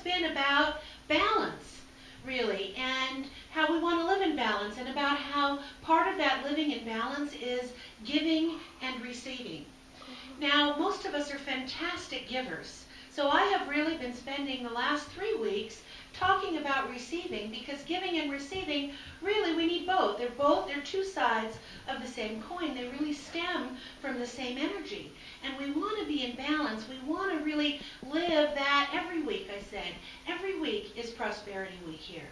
been about balance, really, and how we want to live in balance, and about how part of that living in balance is giving and receiving. Now, most of us are fantastic givers. So I have really been spending the last 3 weeks talking about receiving, because giving and receiving, really, we need both. They're two sides of the same coin. They really stem from the same energy. And we want to be in balance. We want to really live that every week, I said. Every week is prosperity week here.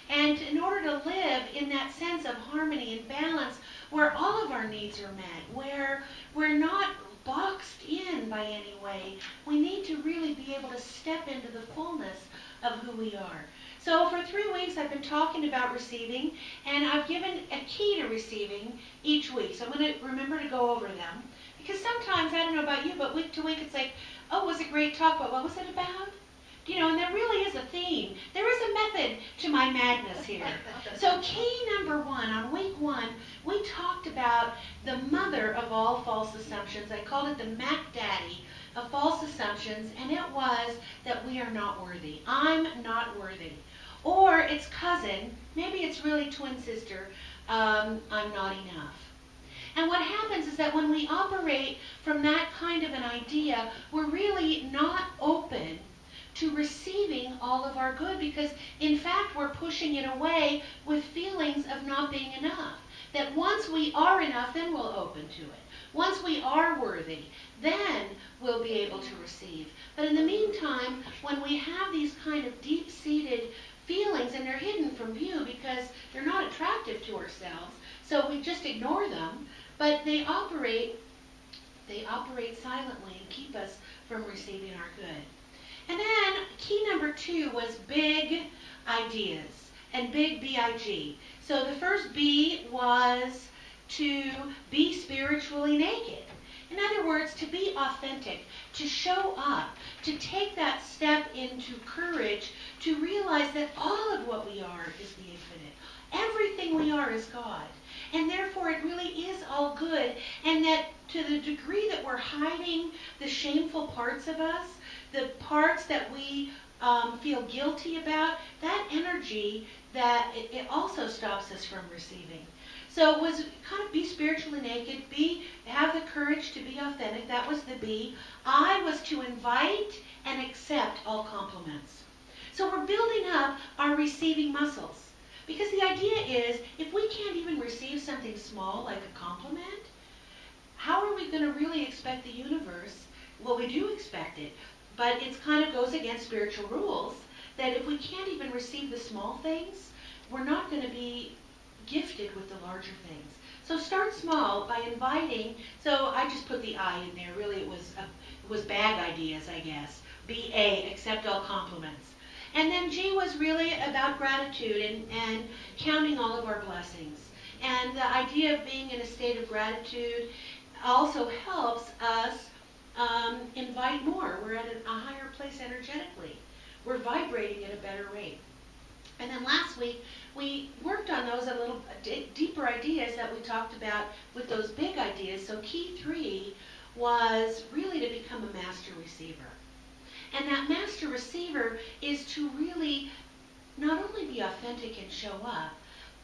And in order to live in that sense of harmony and balance, where all of our needs are met, where we're not boxed in by any way, we need to really be able to step into the fullness of who we are. So for 3 weeks I've been talking about receiving, and I've given a key to receiving each week. So I'm going to remember to go over them, because sometimes, I don't know about you, but week to week it's like, oh, it was a great talk, but what was it about? You know, and there really is a theme. There is a method to my madness here. So key number 1, on week 1, we talked about the mother of all false assumptions. I called it the Mac Daddy of false assumptions, and it was that we are not worthy. I'm not worthy. Or its cousin, maybe it's really twin sister, I'm not enough. And what happens is that when we operate from that kind of an idea, we're really not open to receiving all of our good, because in fact we're pushing it away with feelings of not being enough. That once we are enough, then we'll open to it. Once we are worthy, then we'll be able to receive. But in the meantime, when we have these kind of deep-seated feelings, and they're hidden from view because they're not attractive to ourselves, so we just ignore them, but they operate silently and keep us from receiving our good. And then key number 2 was big ideas, and big B-I-G. So the first B was to be spiritually naked. In other words, to be authentic, to show up, to take that step into courage, to realize that all of what we are is the infinite. Everything we are is God. And therefore it really is all good. And that to the degree that we're hiding the shameful parts of us, the parts that we feel guilty about, that energy, that it also stops us from receiving. So it was kind of be spiritually naked, have the courage to be authentic. That was the B. I was to invite and accept all compliments. So we're building up our receiving muscles. Because the idea is, if we can't even receive something small like a compliment, how are we going to really expect the universe? Well, we do expect it, but it kind of goes against spiritual rules, that if we can't even receive the small things, we're not going to be gifted with the larger things. So start small by inviting. So I just put the I in there. Really, it was bag ideas, I guess. B-A, accept all compliments. And then G was really about gratitude and counting all of our blessings. And the idea of being in a state of gratitude also helps us invite more. We're at a higher place energetically. We're vibrating at a better rate. And then last week, we worked on those a little deeper ideas that we talked about with those big ideas. So key 3 was really to become a master receiver. And that master receiver is to really not only be authentic and show up,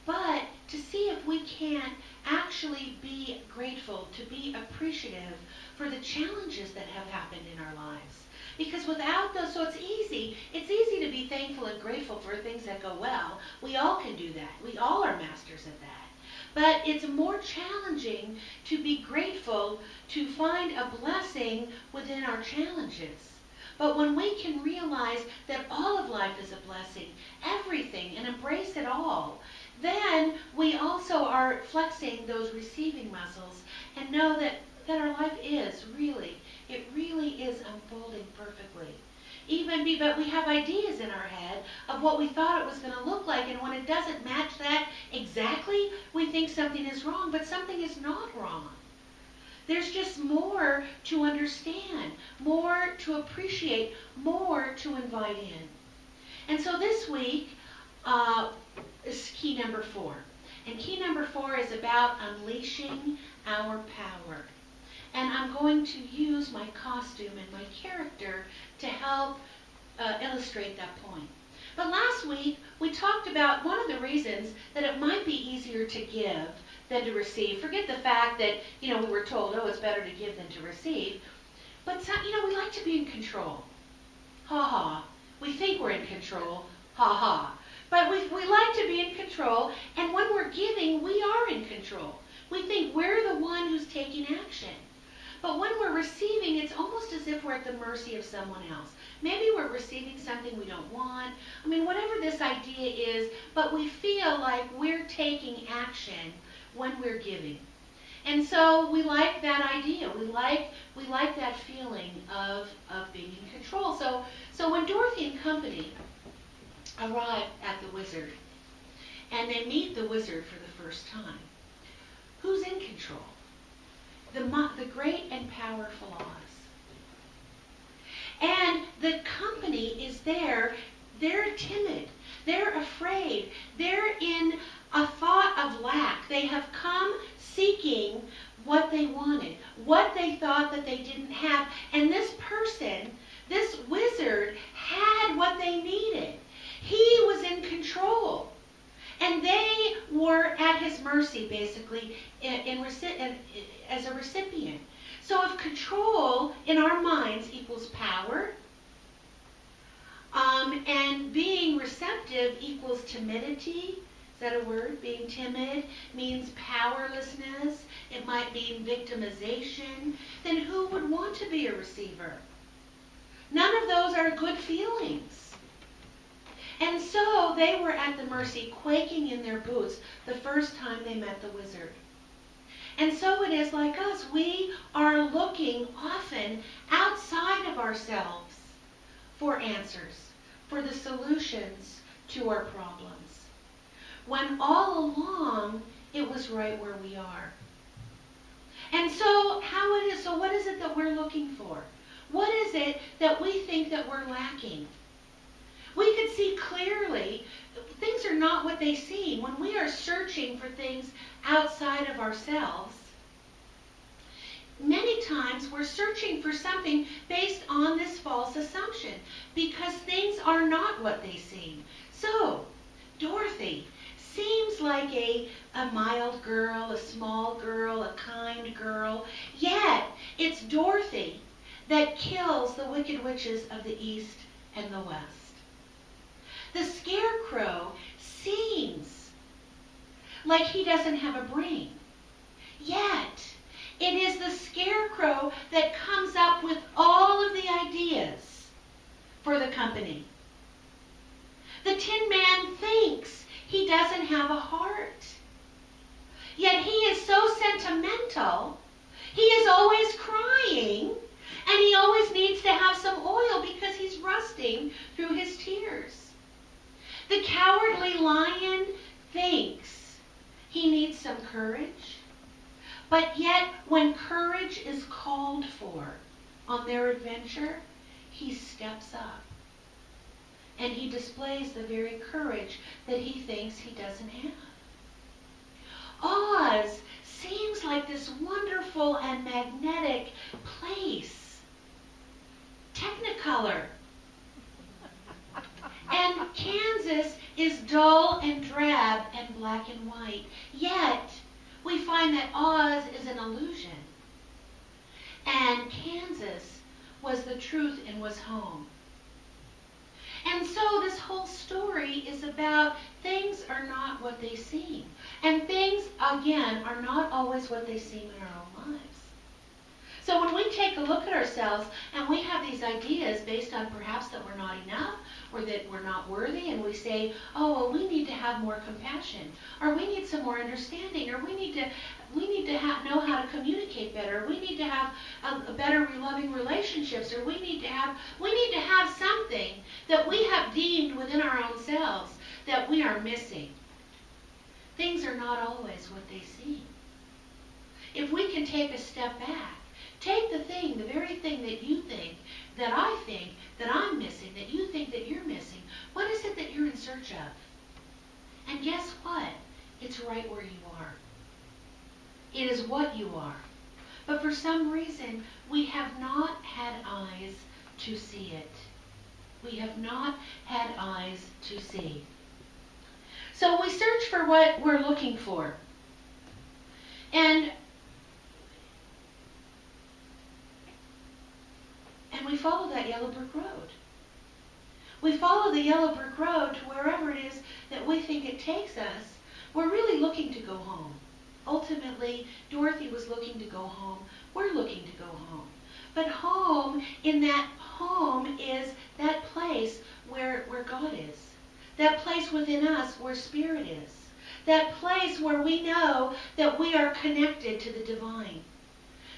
but to see if we can actually be grateful, to be appreciative for the challenges that have happened in our lives. Because without those, so it's easy to be thankful and grateful for things that go well. We all can do that. We all are masters at that. But it's more challenging to be grateful, to find a blessing within our challenges. But when we can realize that all of life is a blessing, everything, and embrace it all, then we also are flexing those receiving muscles and know that our life is really, it really is unfolding perfectly. But we have ideas in our head of what we thought it was going to look like, and when it doesn't match that exactly, we think something is wrong, but something is not wrong. There's just more to understand, more to appreciate, more to invite in. And so this week is key number 4. And key number 4 is about unleashing our power. And I'm going to use my costume and my character to help illustrate that point. But last week, we talked about one of the reasons that it might be easier to give than to receive. Forget the fact that, we were told, oh, it's better to give than to receive. But, we like to be in control. Ha ha. We think we're in control. Ha ha. But we like to be in control, and when we're giving, we are in control. We think we're the one who's taking action. But when we're receiving, it's almost as if we're at the mercy of someone else. Maybe we're receiving something we don't want. Whatever this idea is, but we feel like we're taking action when we're giving. And so we like that idea. We like that feeling of being in control. So when Dorothy and company arrive at the wizard, and they meet the wizard for the first time, who's in control? The great and powerful Oz. And the company is there. They're timid. They're afraid. They're in a thought of lack. They have come seeking what they wanted, what they thought that they didn't have. And this person, this wizard, had what they needed. He was in control. And they were at his mercy, basically, as a recipient. So if control in our minds equals power, and being receptive equals timidity, is that a word? Being timid means powerlessness. It might mean victimization. Then who would want to be a receiver? None of those are good feelings. And so they were at the mercy, quaking in their boots the first time they met the wizard. And so it is like us. We are looking often outside of ourselves for answers, for the solutions to our problems, when all along it was right where we are. And so what is it that we're looking for? What is it that we think that we're lacking? We could see clearly things are not what they seem. When we are searching for things outside of ourselves, many times we're searching for something based on this false assumption, because things are not what they seem. So, Dorothy seems like a mild girl, a small girl, a kind girl, yet it's Dorothy that kills the wicked witches of the East and the West. The scarecrow seems like he doesn't have a brain, yet it is the scarecrow that comes up with all of the ideas for the company. The Tin Man thinks he doesn't have a heart, yet he is so sentimental. He is always crying, and he always needs to have some oil because he's rusting through his tears. The cowardly lion thinks he needs some courage, but yet when courage is called for on their adventure, he steps up and he displays the very courage that he thinks he doesn't have. Oz seems like this wonderful and magnetic place. Technicolor. And Kansas is dull and drab and black and white. Yet, we find that Oz is an illusion. And Kansas was the truth and was home. And so this whole story is about things are not what they seem. And things, again, are not always what they seem in our own lives. So when we take a look at ourselves and we have these ideas based on perhaps that we're not enough or that we're not worthy, and we say, oh, well, we need to have more compassion, or we need some more understanding, or we need to know how to communicate better, we need to have a better loving relationships, or we need to have something that we have deemed within our own selves that we are missing. Things are not always what they seem. If we can take a step back, take the very thing that you think, that I think, that I'm missing, that you think that you're missing. What is it that you're in search of? And guess what? It's right where you are. It is what you are. But for some reason, we have not had eyes to see it. We have not had eyes to see. So we search for what we're looking for. And we follow that yellow brick road. We follow the yellow brick road to wherever it is that we think it takes us. We're really looking to go home. Ultimately, Dorothy was looking to go home. We're looking to go home. But home, in that home, is that place where God is. That place within us where Spirit is. That place where we know that we are connected to the divine.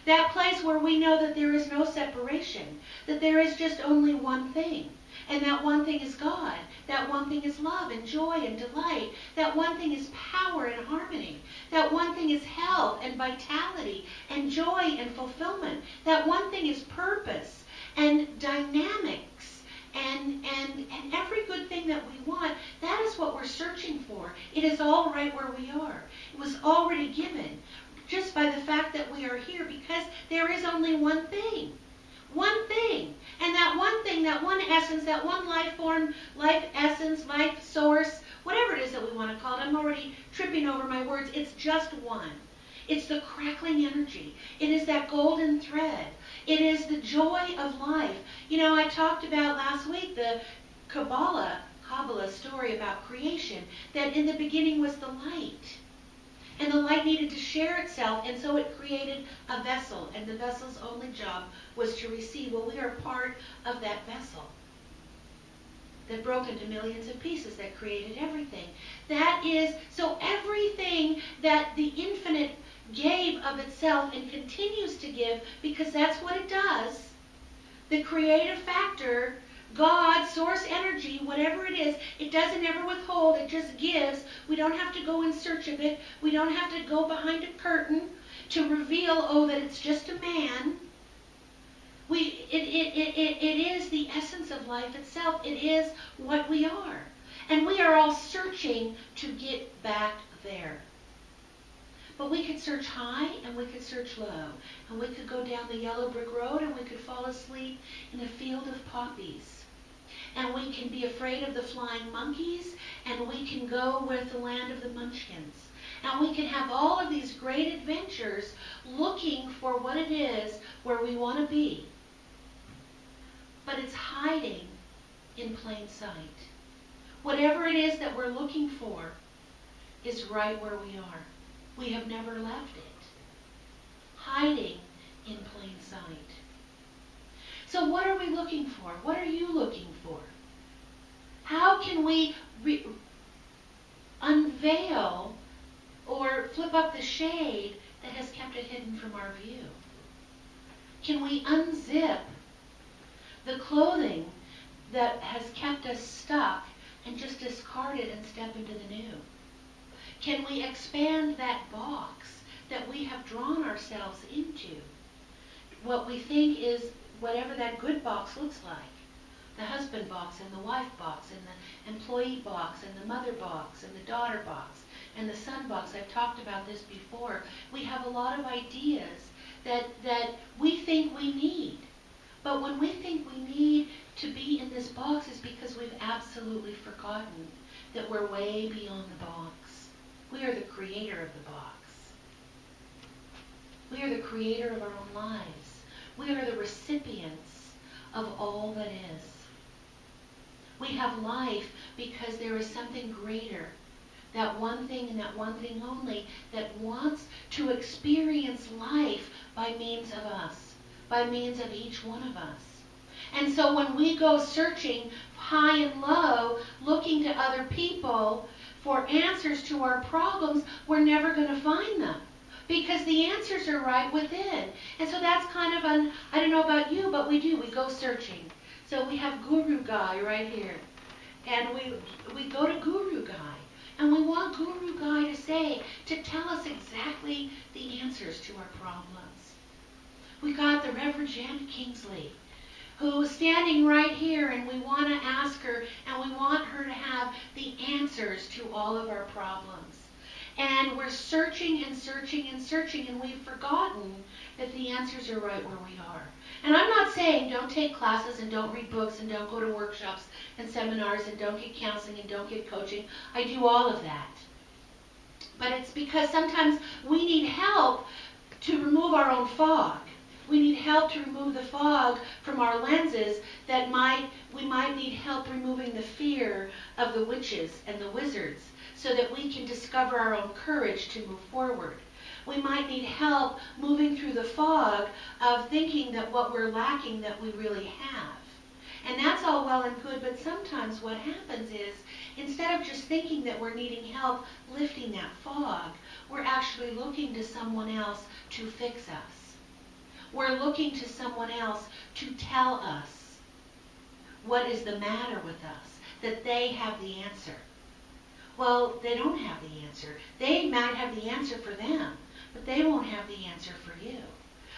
That place where we know that there is no separation. That there is just only one thing. And that one thing is God. That one thing is love and joy and delight. That one thing is power and harmony. That one thing is health and vitality and joy and fulfillment. That one thing is purpose and dynamics and every good thing that we want. That is what we're searching for. It is all right where we are. It was already given just by the fact that we are here, because there is only one thing. One thing. And that one thing, that one essence, that one life form, life essence, life source, whatever it is that we want to call it. I'm already tripping over my words. It's just one. It's the crackling energy. It is that golden thread. It is the joy of life. You know, I talked about last week the Kabbalah story about creation, that in the beginning was the light. And the light needed to share itself, and so it created a vessel, and the vessel's only job was to receive. Well, we are part of that vessel that broke into millions of pieces, that created everything. That is, so everything that the infinite gave of itself and continues to give, because that's what it does, the creative factor, God, source energy, whatever it is, it doesn't ever withhold. It just gives. We don't have to go in search of it. We don't have to go behind a curtain to reveal, oh, that it's just a man. It is the essence of life itself. It is what we are. And we are all searching to get back there. But we could search high and we could search low. And we could go down the yellow brick road and we could fall asleep in a field of poppies. And we can be afraid of the flying monkeys, and we can go with the land of the munchkins. And we can have all of these great adventures looking for what it is where we want to be. But it's hiding in plain sight. Whatever it is that we're looking for is right where we are. We have never left it. Hiding in plain sight. So what are we looking for? What are you looking for? How can we unveil or flip up the shade that has kept it hidden from our view? Can we unzip the clothing that has kept us stuck and just discard it and step into the new? Can we expand that box that we have drawn ourselves into? What we think is whatever that good box looks like. The husband box and the wife box and the employee box and the mother box and the daughter box and the son box. I've talked about this before. We have a lot of ideas that we think we need. But when we think we need to be in this box, is because we've absolutely forgotten that we're way beyond the box. We are the creator of the box. We are the creator of our own lives. We are the recipients of all that is. We have life because there is something greater, that one thing and that one thing only, that wants to experience life by means of us, by means of each one of us. And so when we go searching high and low, looking to other people for answers to our problems, we're never going to find them. Because the answers are right within. And so that's kind of I don't know about you, but we do. We go searching. So we have Guru Guy right here. And we go to Guru Guy. And we want Guru Guy to tell us exactly the answers to our problems. We got the Reverend Janet Kingsley, who is standing right here, and we want to ask her, and we want her to have the answers to all of our problems. And we're searching and searching and searching, and we've forgotten that the answers are right where we are. And I'm not saying don't take classes and don't read books and don't go to workshops and seminars and don't get counseling and don't get coaching. I do all of that. But it's because sometimes we need help to remove our own fog. We need help to remove the fog from our lenses that we might need help removing the fear of the witches and the wizards so that we can discover our own courage to move forward. We might need help moving through the fog of thinking that what we're lacking that we really have. And that's all well and good, but sometimes what happens is instead of just thinking that we're needing help lifting that fog, we're actually looking to someone else to fix us. We're looking to someone else to tell us what is the matter with us, that they have the answer. Well, they don't have the answer. They might have the answer for them, but they won't have the answer for you.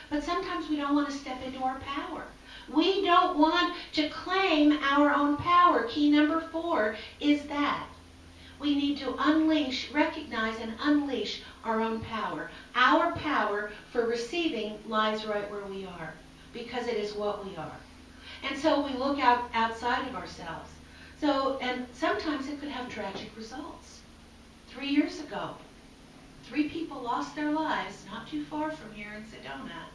But sometimes we don't want to step into our power. We don't want to claim our own power. Key number 4 is that. We need to recognize and unleash our own power. Our power for receiving lies right where we are, because it is what we are. And so we look outside of ourselves. And sometimes it could have tragic results. 3 years ago, 3 people lost their lives not too far from here in Sedona.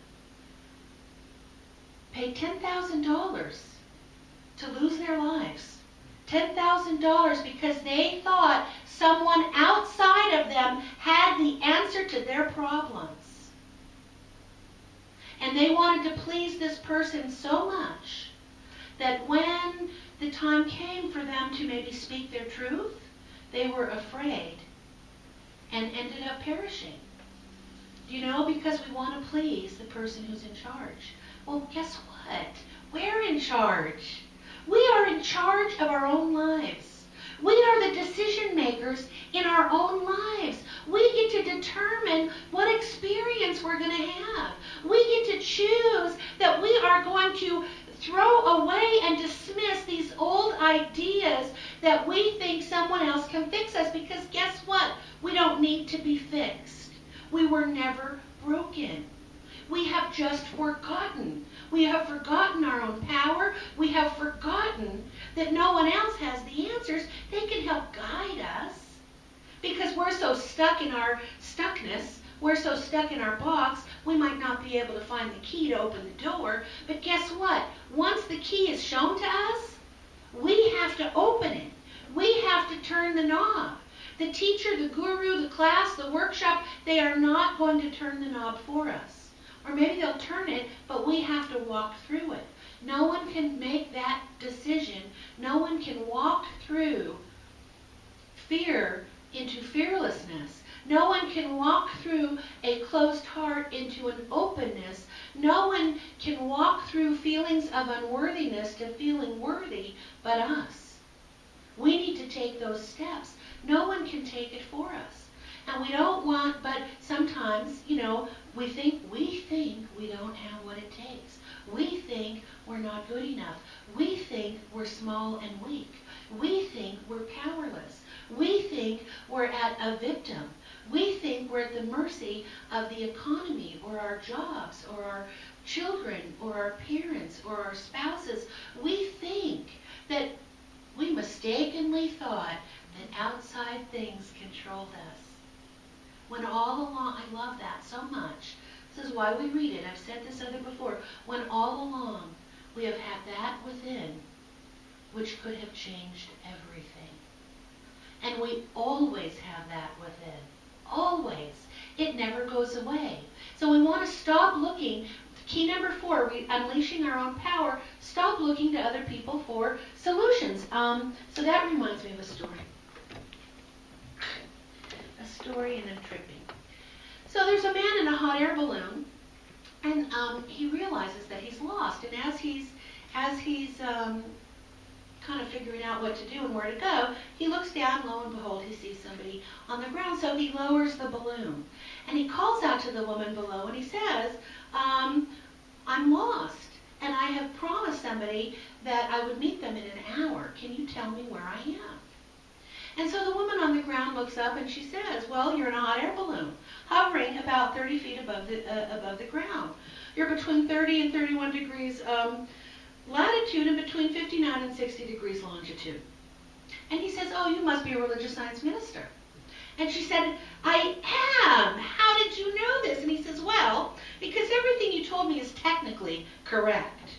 Paid $10,000 to lose their lives. $10,000 because they thought someone outside of them had the answer to their problems. And they wanted to please this person so much that when the time came for them to maybe speak their truth, they were afraid and ended up perishing. Because we want to please the person who's in charge. Well, guess what? We're in charge. We are in charge of our own lives. We are the decision makers in our own lives. We get to determine what experience we're going to have. We get to choose that we are going to throw away and dismiss these old ideas that we think someone else can fix us, because guess what? We don't need to be fixed. We were never broken. We have just forgotten. We have forgotten our own power. We have forgotten that no one else has the answers. They can help guide us because we're so stuck in our stuckness. We're so stuck in our box, we might not be able to find the key to open the door. But guess what? Once the key is shown to us, we have to open it. We have to turn the knob. The teacher, the guru, the class, the workshop, they are not going to turn the knob for us. Or maybe they'll turn it, but we have to walk through it. No one can make that decision. No one can walk through fear into fearlessness. No one can walk through a closed heart into an openness. No one can walk through feelings of unworthiness to feeling worthy but us. We need to take those steps. No one can take it for us. And we don't want, but sometimes, we think we don't have what it takes. We think we're not good enough. We think we're small and weak. We think we're powerless. We think we're at a victim. We think we're at the mercy of the economy or our jobs or our children or our parents or our spouses. We think that we mistakenly thought that outside things controlled us. When all along, I love that so much. This is why we read it. I've said this before. When all along we have had that within which could have changed everything. And we always have that within. Always. It never goes away. So we want to stop looking. Key number 4, unleashing our own power. Stop looking to other people for solutions. So that reminds me of a story. And I'm tripping. So there's a man in a hot air balloon, and he realizes that he's lost. And as he's kind of figuring out what to do and where to go, he looks down. Lo and behold, he sees somebody on the ground. So he lowers the balloon, and he calls out to the woman below, and he says, "I'm lost, and I have promised somebody that I would meet them in an hour. Can you tell me where I am?" And so the woman on the ground looks up and she says, well, you're in a hot air balloon, hovering about 30 feet above the ground. You're between 30 and 31 degrees latitude and between 59 and 60 degrees longitude. And he says, oh, you must be a religious science minister. And she said, I am. How did you know this? And he says, well, because everything you told me is technically correct.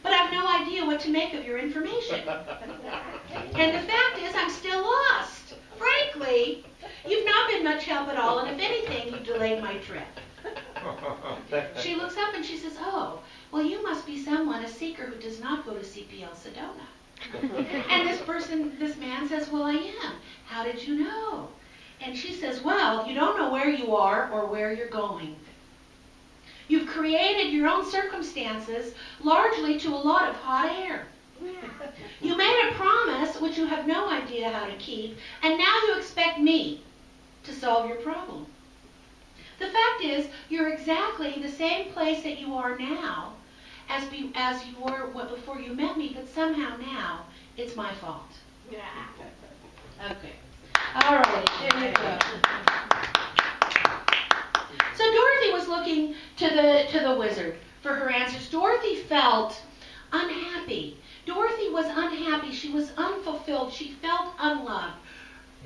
But I have no idea what to make of your information. And the fact is, I'm still lost. Frankly, you've not been much help at all, and if anything, you've delayed my trip. She looks up and she says, oh, well, you must be someone, a seeker who does not go to CPL Sedona. And this man says, well, I am. How did you know? And she says, well, you don't know where you are or where you're going. You've created your own circumstances largely to a lot of hot air. You made a promise which you have no idea how to keep, and now you expect me to solve your problem. The fact is, you're exactly the same place that you are now as you were before you met me, but somehow now it's my fault. Okay. All right, there you go. So Dorothy was looking to the wizard for her answers. Dorothy felt unhappy. Dorothy was unhappy. She was unfulfilled. She felt unloved.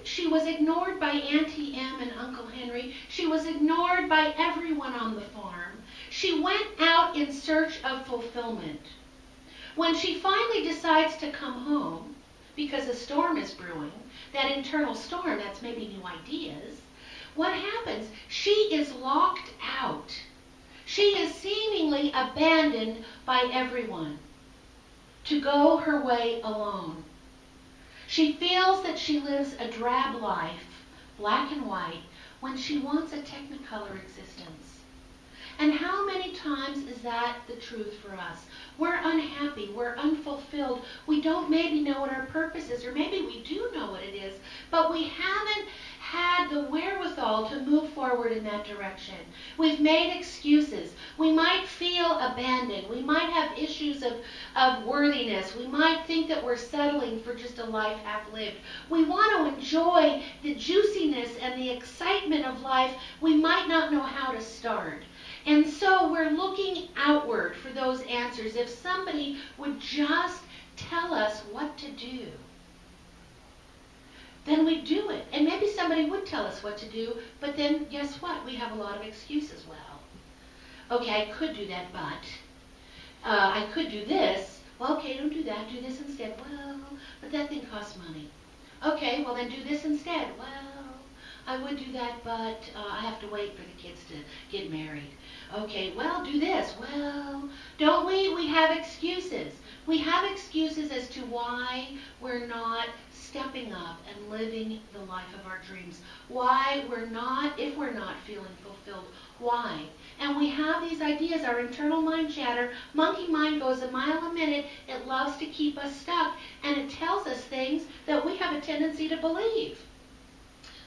She was ignored by Auntie Em and Uncle Henry. She was ignored by everyone on the farm. She went out in search of fulfillment. When she finally decides to come home, because a storm is brewing, that internal storm, that's maybe new ideas, what happens? She is locked out. She is seemingly abandoned by everyone to go her way alone. She feels that she lives a drab life, black and white, when she wants a technicolor existence. And how many times is that the truth for us? We're unhappy, we're unfulfilled, we don't maybe know what our purpose is, or maybe we do know what it is, but we haven't had the wherewithal to move forward in that direction. We've made excuses. We might feel abandoned. We might have issues of worthiness. We might think that we're settling for just a life half lived. We want to enjoy the juiciness and the excitement of life. We might not know how to start. And so we're looking outward for those answers. If somebody would just tell us what to do, then we'd do it. And maybe somebody would tell us what to do, but then guess what? We have a lot of excuses. Well, okay, I could do that, but I could do this. Well, okay, don't do that. Do this instead. Well, but that thing costs money. Okay, well then do this instead. Well, I would do that, but I have to wait for the kids to get married. Okay, well, do this. Well, don't we? We have excuses. We have excuses as to why we're not stepping up and living the life of our dreams. Why we're not, if we're not feeling fulfilled, why? And we have these ideas, our internal mind chatter, monkey mind goes a mile a minute, it loves to keep us stuck, and it tells us things that we have a tendency to believe.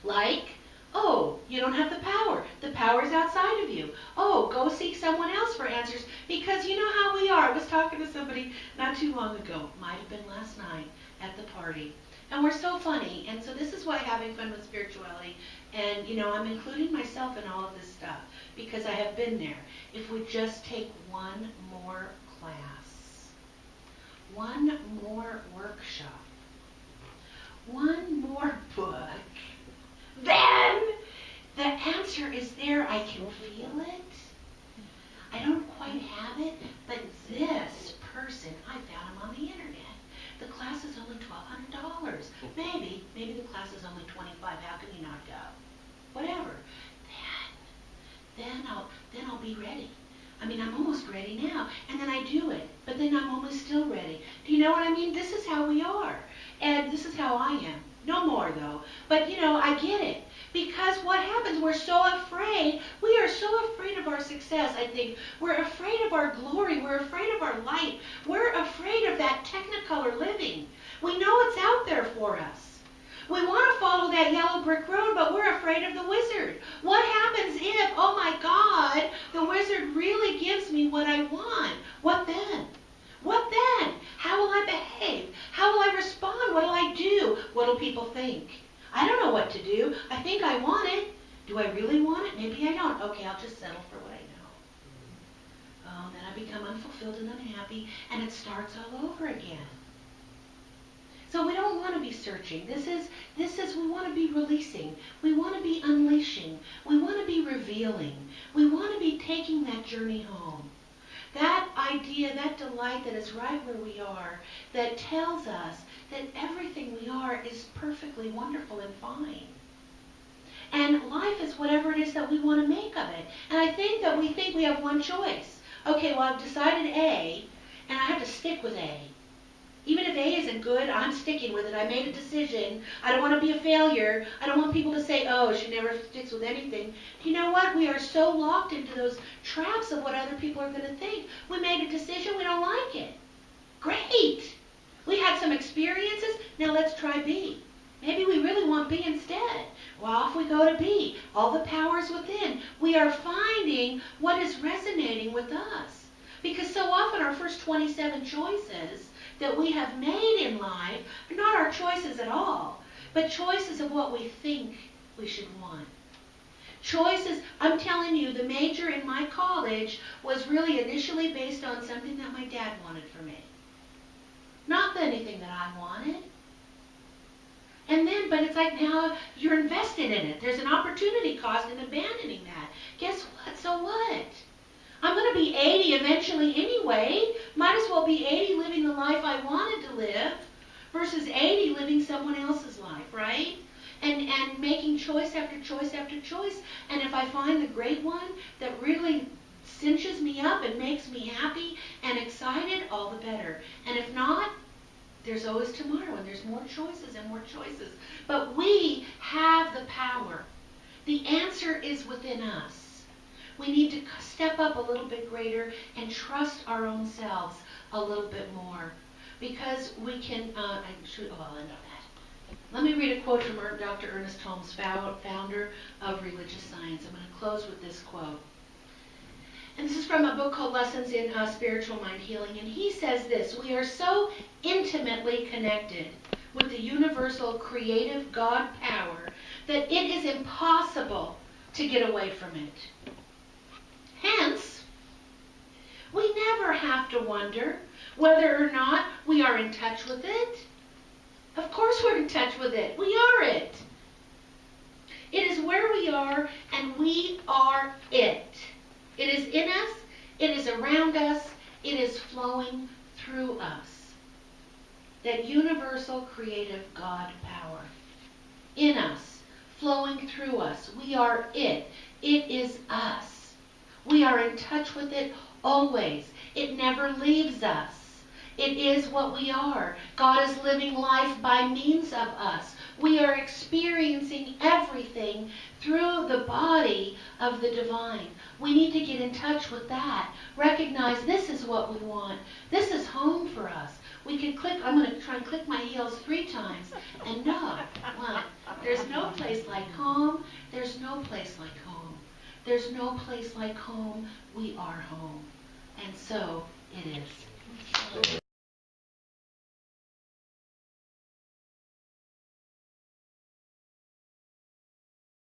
Like, oh, you don't have the power. The power's outside of you. Oh, go seek someone else for answers, because you know how we are. I was talking to somebody not too long ago, might have been last night at the party. And we're so funny, and so this is why having fun with spirituality, and you know, I'm including myself in all of this stuff, because I have been there. If we just take one more class, one more workshop, one more book, then the answer is there. I can feel it. I don't quite have it, but this person, I found him on the internet. The class is only $1,200. Maybe the class is only $25. How can you not go? Whatever. Then I'll be ready. I mean, I'm almost ready now. And then I do it. But then I'm almost still ready. Do you know what I mean? This is how we are. And this is how I am. No more, though. But, you know, I get it. Because what happens, we're so afraid. We are so afraid of our success, I think. We're afraid of our glory. We're afraid of our light. We're afraid of that technicolor living. We know it's out there for us. We want to follow that yellow brick road, but we're afraid of the wizard. What happens if, oh my God, the wizard really gives me what I want? What then? What then? How will I behave? How will I respond? What will I do? What will people think? just settle for what I know. Then I become unfulfilled and unhappy, and it starts all over again. So we don't want to be searching. This is we want to be releasing. We want to be unleashing. We want to be revealing. We want to be taking that journey home. That idea, that delight that is right where we are, that tells us that everything we are is perfectly wonderful and fine. And life is whatever it is that we want to make of it. And I think that we think we have one choice. Okay, well, I've decided A, and I have to stick with A. Even if A isn't good, I'm sticking with it. I made a decision. I don't want to be a failure. I don't want people to say, oh, she never sticks with anything. You know what? We are so locked into those traps of what other people are going to think. We made a decision. We don't like it. Great. We had some experiences. Now let's try B. Maybe we really want B instead. Well, off we go to B. All the powers within. We are finding what is resonating with us. Because so often our first 27 choices that we have made in life are not our choices at all, but choices of what we think we should want. Choices, I'm telling you, the major in my college was really initially based on something that my dad wanted for me. Not anything that I wanted. And then, but it's like now you're invested in it. There's an opportunity cost in abandoning that. Guess what? So what? I'm going to be 80 eventually anyway. Might as well be 80 living the life I wanted to live versus 80 living someone else's life, right? And making choice after choice after choice. And if I find the great one that really cinches me up and makes me happy and excited, all the better. And if not, there's always tomorrow, and there's more choices and more choices. But we have the power. The answer is within us. We need to step up a little bit greater and trust our own selves a little bit more. Because we can, I'll end on that. Let me read a quote from Dr. Ernest Holmes, founder of religious science. I'm going to close with this quote. And this is from a book called Lessons in Spiritual Mind Healing. And he says this: we are so intimately connected with the universal creative God power that it is impossible to get away from it. Hence, we never have to wonder whether or not we are in touch with it. Of course we're in touch with it. We are it. It is where we are, and we are it. It is in us, it is around us, it is flowing through us. That universal creative God power. In us, flowing through us. We are it. It is us. We are in touch with it always. It never leaves us. It is what we are. God is living life by means of us. We are experiencing everything through the body of the divine. We need to get in touch with that. Recognize this is what we want. This is home for us. We can click, I'm going to try and click my heels 3 times. And no, 1. There's no place like home. There's no place like home. There's no place like home. We are home. And so it is.